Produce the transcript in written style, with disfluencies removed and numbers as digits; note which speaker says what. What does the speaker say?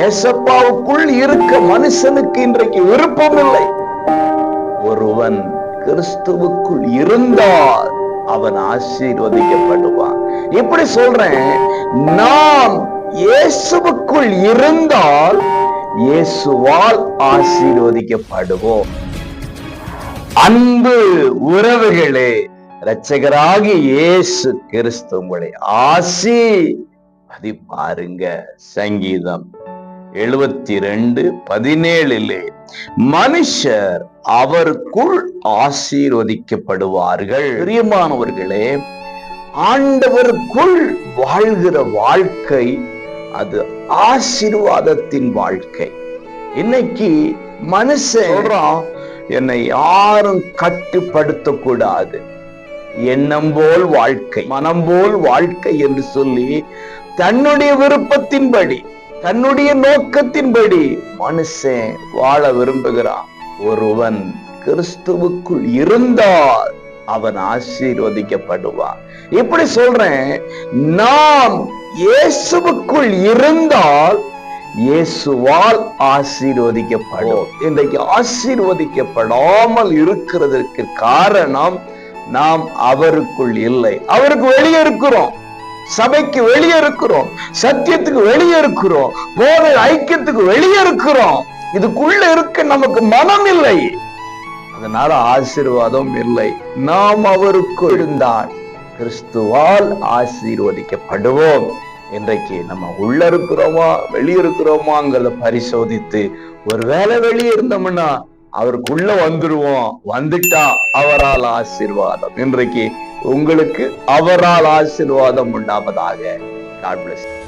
Speaker 1: ஏசப்பாவுக்குள் இருக்க மனுஷனுக்கு இன்றைக்கு விருப்பம் இல்லை. ஒருவன் கிறிஸ்துவுக்குள் இருந்தால் அவன் ஆசீர்வதிக்கப்படுவான். இப்படி சொல்றேன், நாம் இயேசுவுக்குள் இருந்தால் இயேசுவால் ஆசீர்வதிக்கப்படுவோம். அன்பு உறவுகளே, இரட்சகராகிய இயேசு கிறிஸ்து உங்களை ஆசீர்வதிப்பாருங்க. சங்கீதம் 72:17 மனுஷர் அவருக்குள் ஆசீர்வதிக்கப்படுவார்கள். பிரியமானவர்களே, ஆண்டவருக்குள் வாழ்கிற வாழ்க்கை அது ஆசீர்வாதத்தின் வாழ்க்கை. இன்னைக்கு மனுஷன் சொல்றான், என்னை யாரும் கட்டுப்படுத்த கூடாது, எண்ணம் போல் வாழ்க்கை, மனம் போல் வாழ்க்கை என்று சொல்லி தன்னுடைய விருப்பத்தின்படி, தன்னுடைய நோக்கத்தின்படி மனுஷன் வாழ விரும்புகிறான். ஒருவன் கிறிஸ்துவுக்குள் இருந்தால் அவன் ஆசீர்வதிக்கப்படுவான். இப்படி சொல்றேன், நாம் இயேசுவுக்குள் இருந்தால் இயேசுவால் ஆசீர்வதிக்கப்படும். இன்றைக்கு ஆசீர்வதிக்கப்படாமல் இருக்கிறதற்கு காரணம் நாம் அவருக்குள் இல்லை. அவருக்கு வெளியே இருக்கிறோம், சபைக்கு வெளியே இருக்கிறோம், சத்தியத்துக்கு வெளியே இருக்கிறோம், போதை ஐக்கியத்துக்கு வெளியே இருக்கிறோம். இதுக்குள்ள இருக்க நமக்கு மனம் இல்லை, அதனால ஆசீர்வாதம் இல்லை. நாம் அவருக்குள் இருந்தால் கிறிஸ்துவால் ஆசீர்வதிக்கப்படுவோம். இன்றைக்கு நம்ம உள்ள இருக்கிறோமா வெளியே இருக்கிறோமாங்கிறத பரிசோதித்து, ஒருவேளை வெளியே இருந்தோம்னா அவருக்குள்ள வந்துருவோம். வந்துட்டா அவரால் ஆசீர்வாதம். இன்றைக்கு உங்களுக்கு அவரால் ஆசீர்வாதம் உண்டாவதாக. God bless you.